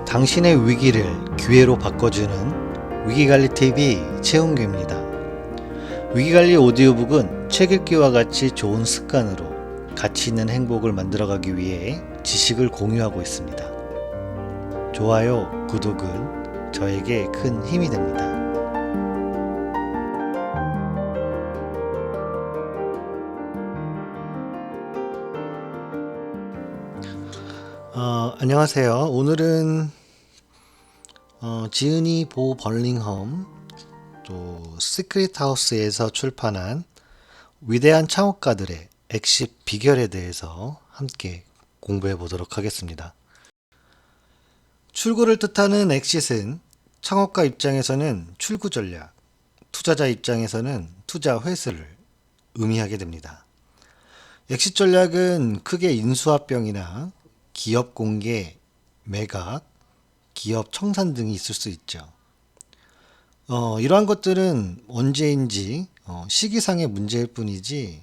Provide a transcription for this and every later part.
당신의 위기를 기회로 바꿔주는 위기관리TV 최은규입니다. 위기관리 오디오북은 책 읽기와 같이 좋은 습관으로 가치 있는 행복을 만들어가기 위해 지식을 공유하고 있습니다. 좋아요, 구독은 저에게 큰 힘이 됩니다. 안녕하세요. 오늘은 지은이 보 벌링엄 또 시크릿 하우스에서 출판한 위대한 창업가들의 엑싯 비결에 대해서 함께 공부해 보도록 하겠습니다. 출구를 뜻하는 엑싯은 창업가 입장에서는 출구 전략, 투자자 입장에서는 투자 회수를 의미하게 됩니다. 엑싯 전략은 크게 인수합병이나 기업 공개, 매각, 기업 청산 등이 있을 수 있죠. 이러한 것들은 언제인지 시기상의 문제일 뿐이지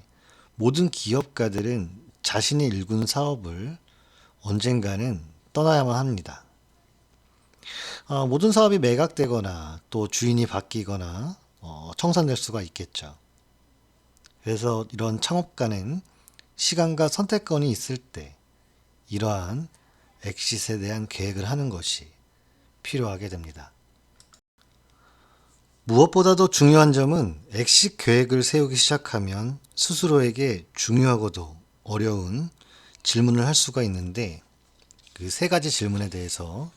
모든 기업가들은 자신이 일군 사업을 언젠가는 떠나야만 합니다. 모든 사업이 매각되거나 또 주인이 바뀌거나 청산될 수가 있겠죠. 그래서 이런 창업가는 시간과 선택권이 있을 때 이러한 엑싯에 대한 계획을 하는 것이 필요하게 됩니다. 무엇보다도 중요한 점은 엑싯 계획을 세우기 시작하면 스스로에게 중요하고도 어려운 질문을 할 수가 있는데 그 세 가지 질문에 대해서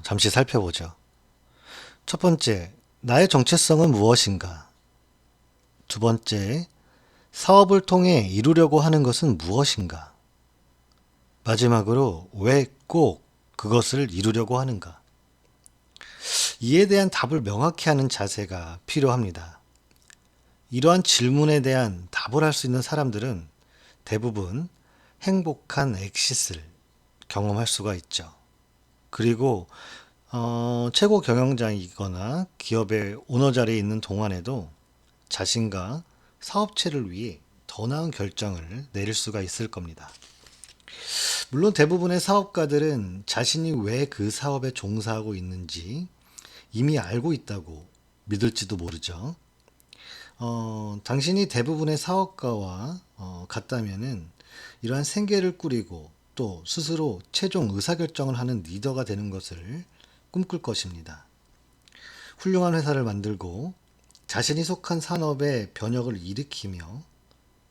잠시 살펴보죠. 첫 번째, 나의 정체성은 무엇인가? 두 번째, 사업을 통해 이루려고 하는 것은 무엇인가? 마지막으로 왜 꼭 그것을 이루려고 하는가? 이에 대한 답을 명확히 하는 자세가 필요합니다. 이러한 질문에 대한 답을 할 수 있는 사람들은 대부분 행복한 엑싯을 경험할 수가 있죠. 그리고 최고 경영자이거나 기업의 오너 자리에 있는 동안에도 자신과 사업체를 위해 더 나은 결정을 내릴 수가 있을 겁니다. 물론 대부분의 사업가들은 자신이 왜 그 사업에 종사하고 있는지 이미 알고 있다고 믿을지도 모르죠. 당신이 대부분의 사업가와 같다면은 이러한 생계를 꾸리고 또 스스로 최종 의사결정을 하는 리더가 되는 것을 꿈꿀 것입니다. 훌륭한 회사를 만들고 자신이 속한 산업의 변혁을 일으키며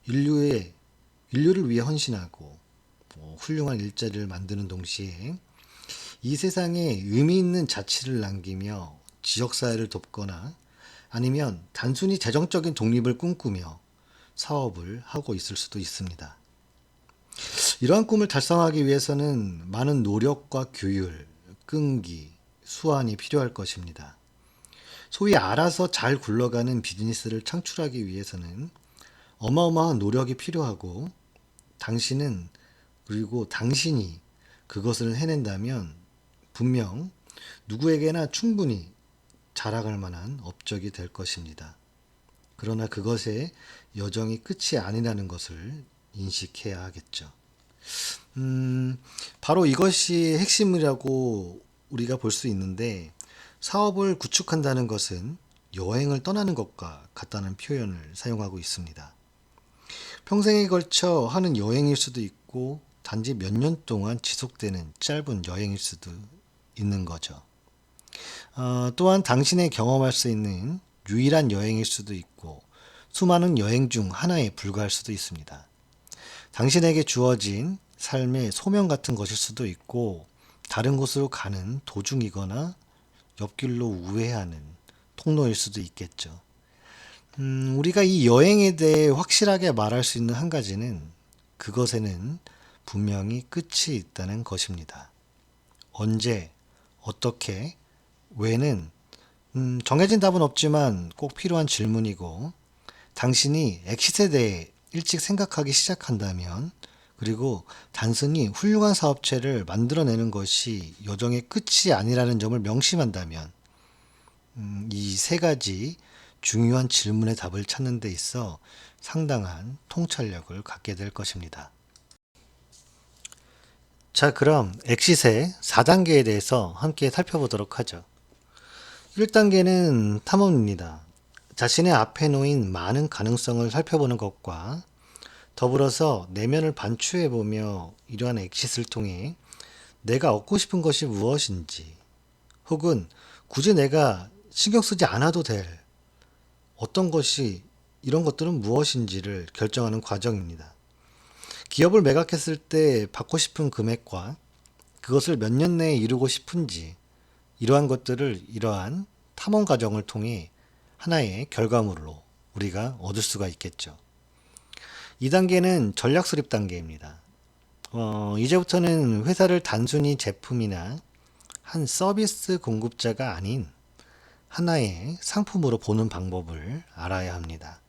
인류를 위해 헌신하고 훌륭한 일자리를 만드는 동시에 이 세상에 의미 있는 자취를 남기며 지역사회를 돕거나 아니면 단순히 재정적인 독립을 꿈꾸며 사업을 하고 있을 수도 있습니다. 이러한 꿈을 달성하기 위해서는 많은 노력과 규율, 끈기, 수완이 필요할 것입니다. 소위 알아서 잘 굴러가는 비즈니스를 창출하기 위해서는 어마어마한 노력이 필요하고 당신이 그것을 해낸다면 분명 누구에게나 충분히 자랑할 만한 업적이 될 것입니다. 그러나 그것의 여정이 끝이 아니라는 것을 인식해야 하겠죠. 바로 이것이 핵심이라고 우리가 볼 수 있는데 사업을 구축한다는 것은 여행을 떠나는 것과 같다는 표현을 사용하고 있습니다. 평생에 걸쳐 하는 여행일 수도 있고 단지 몇 년 동안 지속되는 짧은 여행일 수도 있는 거죠. 또한 당신의 경험할 수 있는 유일한 여행일 수도 있고 수많은 여행 중 하나에 불과할 수도 있습니다. 당신에게 주어진 삶의 소명 같은 것일 수도 있고 다른 곳으로 가는 도중이거나 옆길로 우회하는 통로일 수도 있겠죠. 우리가 이 여행에 대해 확실하게 말할 수 있는 한 가지는 그것에는 분명히 끝이 있다는 것입니다. 언제, 어떻게, 왜는 정해진 답은 없지만 꼭 필요한 질문이고 당신이 엑싯에 대해 일찍 생각하기 시작한다면 그리고 단순히 훌륭한 사업체를 만들어내는 것이 여정의 끝이 아니라는 점을 명심한다면 이 세 가지 중요한 질문의 답을 찾는 데 있어 상당한 통찰력을 갖게 될 것입니다. 자, 그럼 엑싯의 4단계에 대해서 함께 살펴보도록 하죠. 1단계는 탐험입니다. 자신의 앞에 놓인 많은 가능성을 살펴보는 것과 더불어서 내면을 반추해보며 이러한 엑싯을 통해 내가 얻고 싶은 것이 무엇인지 혹은 굳이 내가 신경 쓰지 않아도 될 어떤 것이 이런 것들은 무엇인지를 결정하는 과정입니다. 기업을 매각했을 때 받고 싶은 금액과 그것을 몇 년 내에 이루고 싶은지 이러한 것들을 이러한 탐험 과정을 통해 하나의 결과물로 우리가 얻을 수가 있겠죠. 2단계는 전략 수립 단계입니다. 이제부터는 회사를 단순히 제품이나 한 서비스 공급자가 아닌 하나의 상품으로 보는 방법을 알아야 합니다.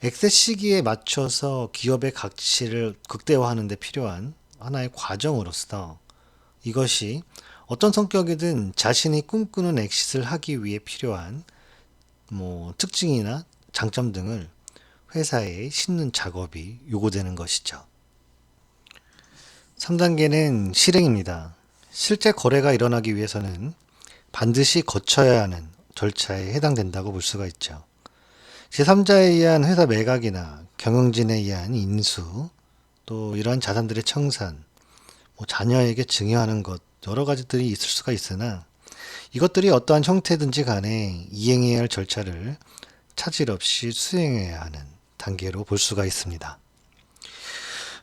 엑셋 시기에 맞춰서 기업의 가치를 극대화하는 데 필요한 하나의 과정으로서 이것이 어떤 성격이든 자신이 꿈꾸는 엑싯을 하기 위해 필요한 특징이나 장점 등을 회사에 심는 작업이 요구되는 것이죠. 3단계는 실행입니다. 실제 거래가 일어나기 위해서는 반드시 거쳐야 하는 절차에 해당된다고 볼 수가 있죠. 제3자에 의한 회사 매각이나 경영진에 의한 인수, 또 이러한 자산들의 청산, 자녀에게 증여하는 것, 여러 가지들이 있을 수가 있으나 이것들이 어떠한 형태든지 간에 이행해야 할 절차를 차질 없이 수행해야 하는 단계로 볼 수가 있습니다.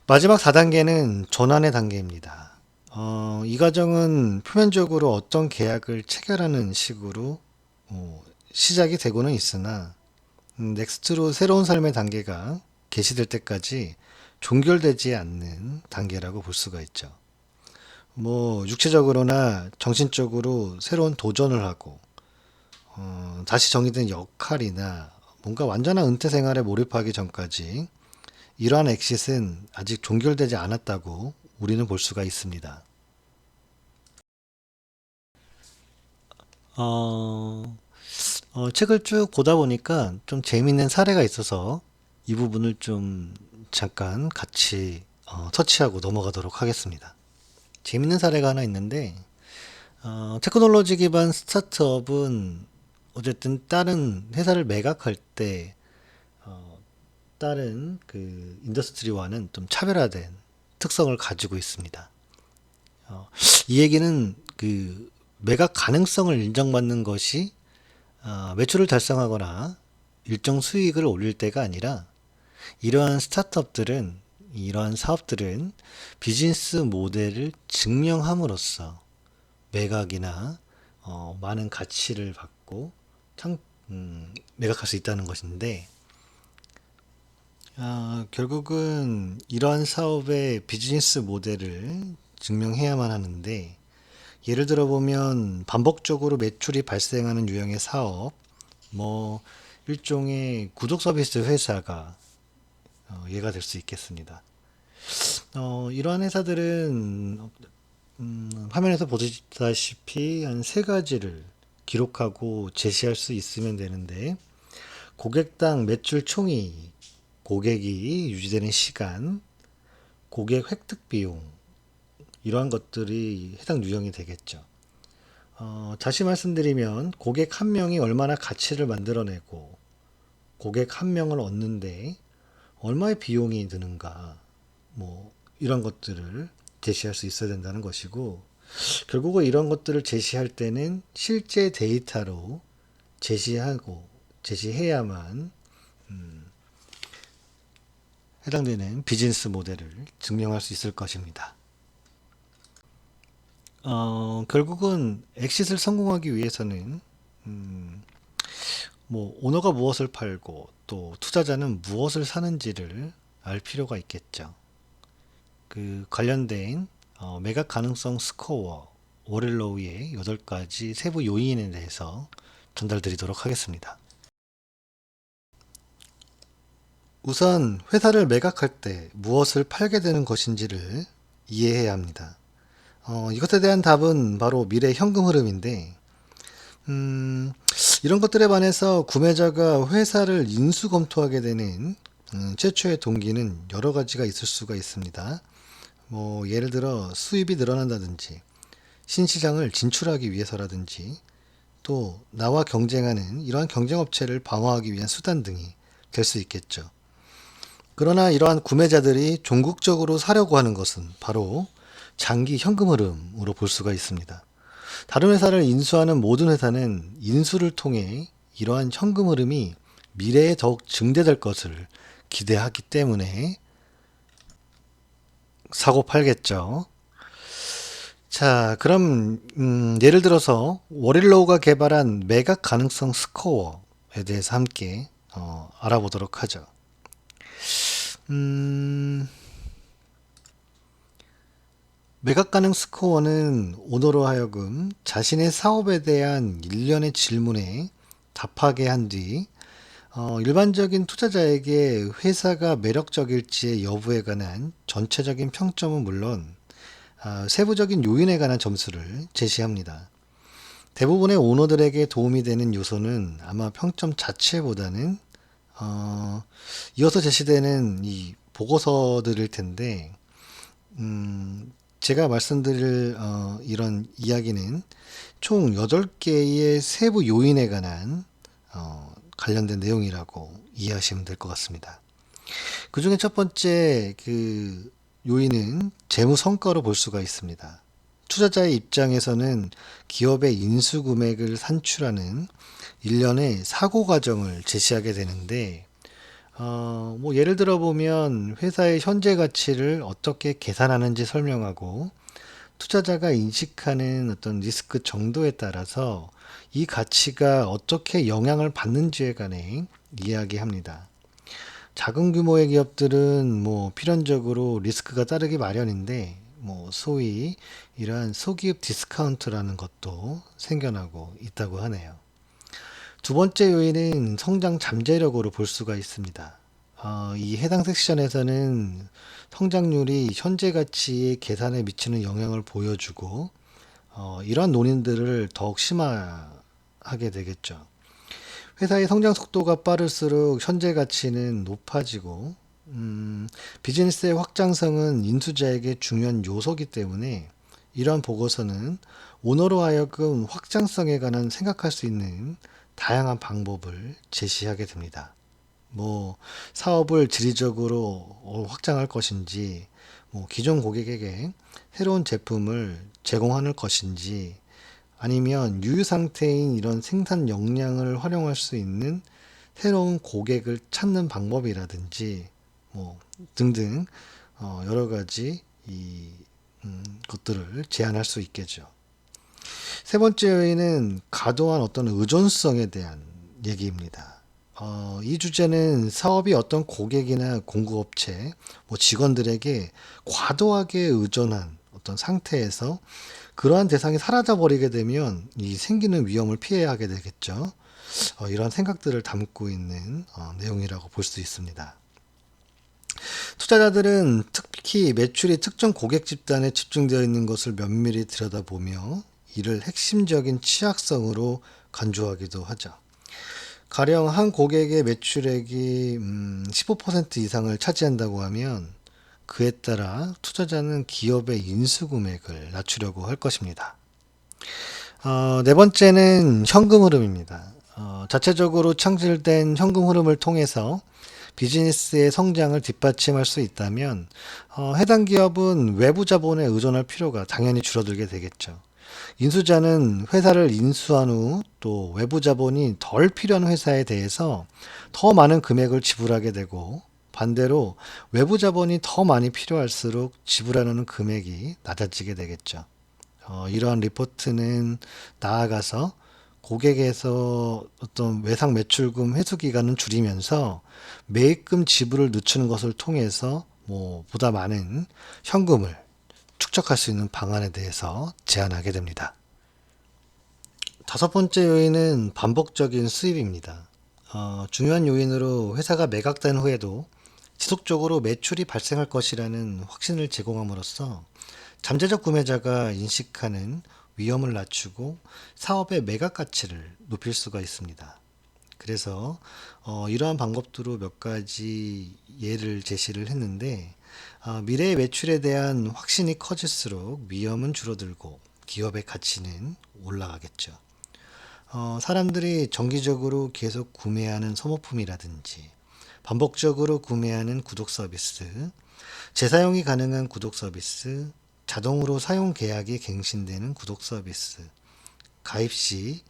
마지막 4단계는 전환의 단계입니다. 이 과정은 표면적으로 어떤 계약을 체결하는 식으로 시작이 되고는 있으나 넥스트로 새로운 삶의 단계가 개시될 때까지 종결되지 않는 단계라고 볼 수가 있죠. 육체적으로나 정신적으로 새로운 도전을 하고 다시 정의된 역할이나 뭔가 완전한 은퇴 생활에 몰입하기 전까지 이러한 엑싯은 아직 종결되지 않았다고 우리는 볼 수가 있습니다. 책을 쭉 보다 보니까 좀 재미있는 사례가 있어서 이 부분을 좀 잠깐 같이 터치하고 넘어가도록 하겠습니다. 재밌는 사례가 하나 있는데 테크놀로지 기반 스타트업은 어쨌든 다른 회사를 매각할 때 다른 그 인더스트리와는 좀 차별화된 특성을 가지고 있습니다. 이 얘기는 그 매각 가능성을 인정받는 것이 매출을 달성하거나 일정 수익을 올릴 때가 아니라 이러한 스타트업들은 이러한 사업들은 비즈니스 모델을 증명함으로써 매각이나 많은 가치를 받고 매각할 수 있다는 것인데 결국은 이러한 사업의 비즈니스 모델을 증명해야만 하는데 예를 들어 보면 반복적으로 매출이 발생하는 유형의 사업, 일종의 구독 서비스 회사가 예가 될 수 있겠습니다. 이러한 회사들은 화면에서 보시다시피 한 세 가지를 기록하고 제시할 수 있으면 되는데 고객당 매출 총이익, 고객이 유지되는 시간, 고객 획득 비용 이러한 것들이 해당 유형이 되겠죠. 다시 말씀드리면 고객 한 명이 얼마나 가치를 만들어내고 고객 한 명을 얻는데 얼마의 비용이 드는가 이런 것들을 제시할 수 있어야 된다는 것이고 결국은 이런 것들을 제시할 때는 실제 데이터로 제시해야만 해당되는 비즈니스 모델을 증명할 수 있을 것입니다. 결국은 엑싯을 성공하기 위해서는 오너가 무엇을 팔고 또 투자자는 무엇을 사는지를 알 필요가 있겠죠. 그 관련된 매각 가능성 스코어 오렐로우의 8가지 세부 요인에 대해서 전달드리도록 하겠습니다. 우선 회사를 매각할 때 무엇을 팔게 되는 것인지를 이해해야 합니다. 이것에 대한 답은 바로 미래 현금 흐름인데 이런 것들에 반해서 구매자가 회사를 인수 검토하게 되는 최초의 동기는 여러 가지가 있을 수가 있습니다. 뭐 예를 들어 수입이 늘어난다든지 신시장을 진출하기 위해서라든지 또 나와 경쟁하는 이러한 경쟁업체를 방어하기 위한 수단 등이 될 수 있겠죠. 그러나 이러한 구매자들이 종국적으로 사려고 하는 것은 바로 장기 현금 흐름으로 볼 수가 있습니다. 다른 회사를 인수하는 모든 회사는 인수를 통해 이러한 현금 흐름이 미래에 더욱 증대될 것을 기대하기 때문에 사고 팔겠죠. 자, 그럼 예를 들어서 워릴로우가 개발한 매각 가능성 스코어에 대해서 함께 알아보도록 하죠. 음, 매각 가능 스코어는 오너로 하여금 자신의 사업에 대한 일련의 질문에 답하게 한 뒤 일반적인 투자자에게 회사가 매력적일지의 여부에 관한 전체적인 평점은 물론 세부적인 요인에 관한 점수를 제시합니다. 대부분의 오너들에게 도움이 되는 요소는 아마 평점 자체보다는 이어서 제시되는 이 보고서들일 텐데 제가 말씀드릴 이런 이야기는 총 8개의 세부 요인에 관한 관련된 내용이라고 이해하시면 될 것 같습니다. 그 중에 첫 번째 그 요인은 재무 성과로 볼 수가 있습니다. 투자자의 입장에서는 기업의 인수 금액을 산출하는 일련의 사고 과정을 제시하게 되는데, 뭐 예를 들어 보면 회사의 현재 가치를 어떻게 계산하는지 설명하고 투자자가 인식하는 어떤 리스크 정도에 따라서 이 가치가 어떻게 영향을 받는지에 관해 이야기합니다. 작은 규모의 기업들은 뭐 필연적으로 리스크가 따르기 마련인데 뭐 소위 이러한 소기업 디스카운트라는 것도 생겨나고 있다고 하네요. 두 번째 요인은 성장 잠재력으로 볼 수가 있습니다. 이 해당 섹션에서는 성장률이 현재 가치의 계산에 미치는 영향을 보여주고 이러한 논의들을 더욱 심화하게 되겠죠. 회사의 성장 속도가 빠를수록 현재 가치는 높아지고 비즈니스의 확장성은 인수자에게 중요한 요소이기 때문에 이러한 보고서는 오너로 하여금 확장성에 관한 생각할 수 있는 다양한 방법을 제시하게 됩니다. 뭐 사업을 지리적으로 확장할 것인지, 뭐 기존 고객에게 새로운 제품을 제공하는 것인지, 아니면 유유 상태인 이런 생산 역량을 활용할 수 있는 새로운 고객을 찾는 방법이라든지, 뭐 등등 여러 가지 이 것들을 제안할 수 있겠죠. 세 번째 요인은 과도한 어떤 의존성에 대한 얘기입니다. 이 주제는 사업이 어떤 고객이나 공급업체, 뭐 직원들에게 과도하게 의존한 어떤 상태에서 그러한 대상이 사라져 버리게 되면 이 생기는 위험을 피해야 하게 되겠죠. 이런 생각들을 담고 있는 내용이라고 볼 수 있습니다. 투자자들은 특히 매출이 특정 고객 집단에 집중되어 있는 것을 면밀히 들여다보며 이를 핵심적인 취약성으로 간주하기도 하죠. 가령 한 고객의 매출액이 15% 이상을 차지한다고 하면 그에 따라 투자자는 기업의 인수 금액을 낮추려고 할 것입니다. 네 번째는 현금 흐름입니다. 자체적으로 창출된 현금 흐름을 통해서 비즈니스의 성장을 뒷받침할 수 있다면 해당 기업은 외부 자본에 의존할 필요가 당연히 줄어들게 되겠죠. 인수자는 회사를 인수한 후 또 외부 자본이 덜 필요한 회사에 대해서 더 많은 금액을 지불하게 되고 반대로 외부 자본이 더 많이 필요할수록 지불하는 금액이 낮아지게 되겠죠. 이러한 리포트는 나아가서 고객에서 어떤 외상 매출금 회수 기간은 줄이면서 매입금 지불을 늦추는 것을 통해서 뭐 보다 많은 현금을 축적할 수 있는 방안에 대해서 제안하게 됩니다. 다섯 번째 요인은 반복적인 수입입니다. 중요한 요인으로 회사가 매각된 후에도 지속적으로 매출이 발생할 것이라는 확신을 제공함으로써 잠재적 구매자가 인식하는 위험을 낮추고 사업의 매각 가치를 높일 수가 있습니다. 그래서 이러한 방법들로 몇 가지 예를 제시를 했는데 미래의 매출에 대한 확신이 커질수록 위험은 줄어들고 기업의 가치는 올라가겠죠. 사람들이 정기적으로 계속 구매하는 소모품이라든지 반복적으로 구매하는 구독 서비스, 재사용이 가능한 구독 서비스, 자동으로 사용 계약이 갱신되는 구독 서비스, 가입 시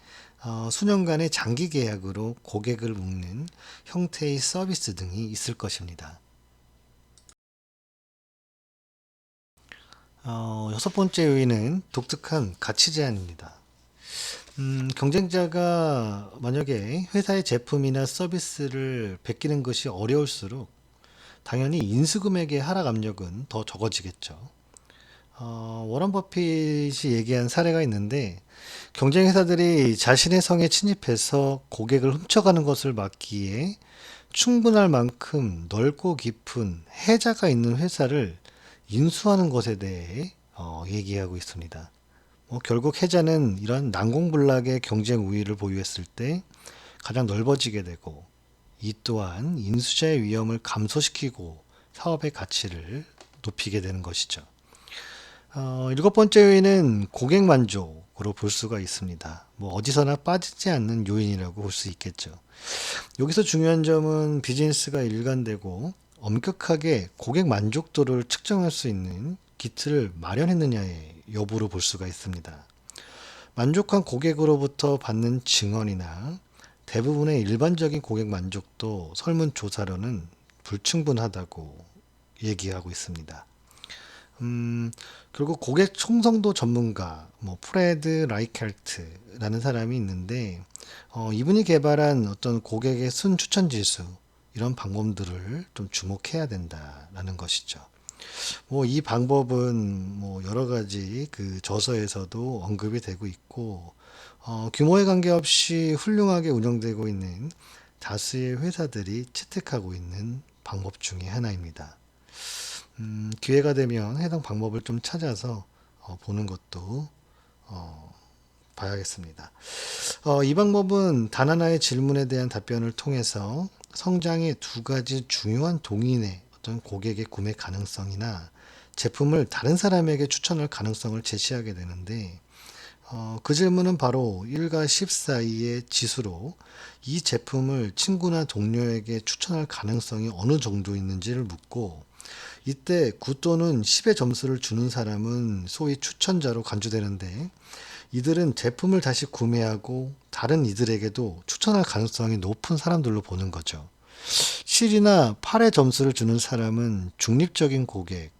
수년간의 장기 계약으로 고객을 묶는 형태의 서비스 등이 있을 것입니다. 여섯 번째 요인은 독특한 가치 제한입니다. 경쟁자가 만약에 회사의 제품이나 서비스를 베끼는 것이 어려울수록 당연히 인수금액의 하락 압력은 더 적어지겠죠. 워런 버핏이 얘기한 사례가 있는데 경쟁 회사들이 자신의 성에 침입해서 고객을 훔쳐가는 것을 막기에 충분할 만큼 넓고 깊은 해자가 있는 회사를 인수하는 것에 대해 얘기하고 있습니다. 결국 해자는 이런 난공불락의 경쟁 우위를 보유했을 때 가장 넓어지게 되고 이 또한 인수자의 위험을 감소시키고 사업의 가치를 높이게 되는 것이죠. 일곱 번째 요인은 고객 만족으로 볼 수가 있습니다. 어디서나 빠지지 않는 요인이라고 볼 수 있겠죠. 여기서 중요한 점은 비즈니스가 일관되고 엄격하게 고객 만족도를 측정할 수 있는 기틀을 마련했느냐의 여부로 볼 수가 있습니다. 만족한 고객으로부터 받는 증언이나 대부분의 일반적인 고객 만족도 설문조사로는 불충분하다고 얘기하고 있습니다. 결국 고객 충성도 전문가, 프레드 라이켈트라는 사람이 있는데, 이분이 개발한 어떤 고객의 순추천 지수, 이런 방법들을 좀 주목해야 된다라는 것이죠. 이 방법은 여러 가지 그 저서에서도 언급이 되고 있고, 규모에 관계없이 훌륭하게 운영되고 있는 다수의 회사들이 채택하고 있는 방법 중에 하나입니다. 기회가 되면 해당 방법을 좀 찾아서 보는 것도 봐야겠습니다. 이 방법은 단 하나의 질문에 대한 답변을 통해서 성장의 두 가지 중요한 동인의 어떤 고객의 구매 가능성이나 제품을 다른 사람에게 추천할 가능성을 제시하게 되는데 그 질문은 바로 1과 10 사이의 지수로 이 제품을 친구나 동료에게 추천할 가능성이 어느 정도 있는지를 묻고 이때 9 또는 10의 점수를 주는 사람은 소위 추천자로 간주되는데 이들은 제품을 다시 구매하고 다른 이들에게도 추천할 가능성이 높은 사람들로 보는 거죠. 7이나 8의 점수를 주는 사람은 중립적인 고객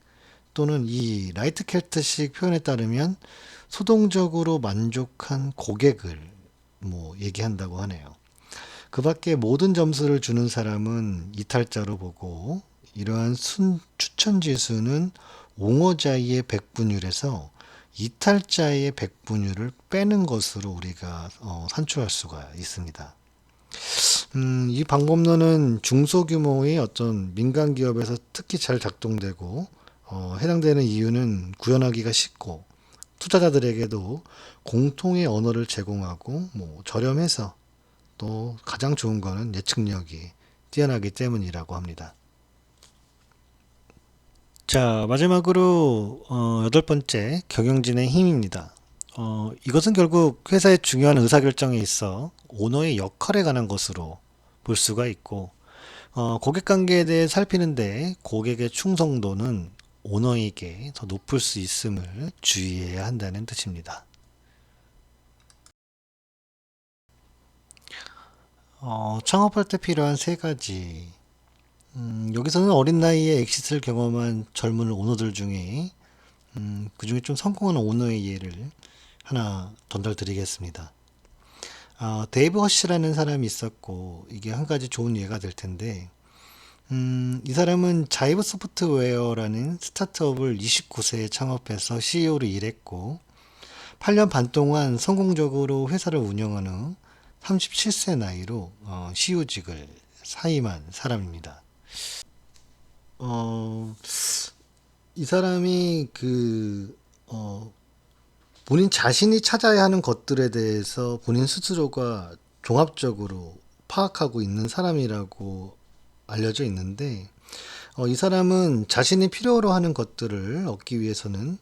또는 이 라이트 켈트식 표현에 따르면 수동적으로 만족한 고객을 얘기한다고 하네요. 그 밖에 모든 점수를 주는 사람은 이탈자로 보고 이러한 추천 지수는 옹호자의 백분율에서 이탈자의 백분율을 빼는 것으로 우리가 산출할 수가 있습니다. 이 방법론은 중소규모의 어떤 민간 기업에서 특히 잘 작동되고 해당되는 이유는 구현하기가 쉽고 투자자들에게도 공통의 언어를 제공하고 저렴해서 또 가장 좋은 거는 예측력이 뛰어나기 때문이라고 합니다. 자, 마지막으로 여덟 번째 경영진의 힘입니다. 이것은 결국 회사의 중요한 의사결정에 있어 오너의 역할에 관한 것으로 볼 수가 있고 고객 관계에 대해 살피는데 고객의 충성도는 오너에게 더 높을 수 있음을 주의해야 한다는 뜻입니다. 창업할 때 필요한 세 가지. 여기서는 어린 나이에 엑시트를 경험한 젊은 오너들 중에 그 중에 좀 성공한 오너의 예를 하나 전달드리겠습니다. 데이브 허시라는 사람이 있었고 이게 한 가지 좋은 예가 될 텐데 이 사람은 자이브 소프트웨어라는 스타트업을 29세에 창업해서 CEO로 일했고 8년 반 동안 성공적으로 회사를 운영한 후 37세 나이로 CEO직을 사임한 사람입니다. 어, 이 사람이 본인 자신이 찾아야 하는 것들에 대해서 본인 스스로가 종합적으로 파악하고 있는 사람이라고 알려져 있는데, 이 사람은 자신이 필요로 하는 것들을 얻기 위해서는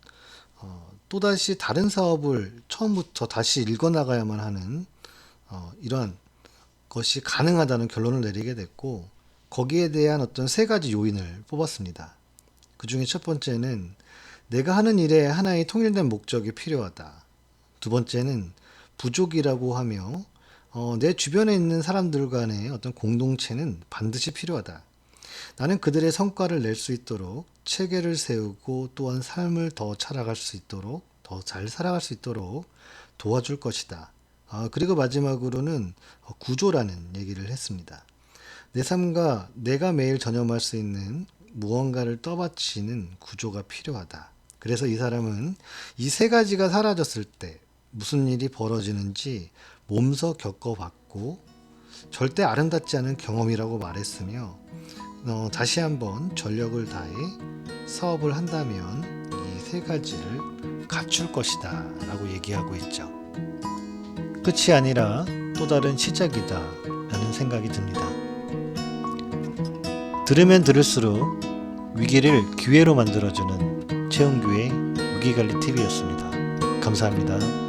또다시 다른 사업을 처음부터 다시 읽어나가야만 하는 이러한 것이 가능하다는 결론을 내리게 됐고, 거기에 대한 어떤 세 가지 요인을 뽑았습니다. 그 중에 첫 번째는 내가 하는 일에 하나의 통일된 목적이 필요하다. 두 번째는 부족이라고 하며 내 주변에 있는 사람들 간의 어떤 공동체는 반드시 필요하다. 나는 그들의 성과를 낼 수 있도록 체계를 세우고 또한 삶을 더 살아갈 수 있도록 더 잘 살아갈 수 있도록 도와줄 것이다. 그리고 마지막으로는 구조라는 얘기를 했습니다. 내 삶과 내가 매일 전념할 수 있는 무언가를 떠받치는 구조가 필요하다. 그래서 이 사람은 이 세 가지가 사라졌을 때 무슨 일이 벌어지는지 몸소 겪어봤고 절대 아름답지 않은 경험이라고 말했으며 다시 한번 전력을 다해 사업을 한다면 이 세 가지를 갖출 것이다 라고 얘기하고 있죠. 끝이 아니라 또 다른 시작이다 라는 생각이 듭니다. 들으면 들을수록 위기를 기회로 만들어주는 최은규의 위기관리TV였습니다. 감사합니다.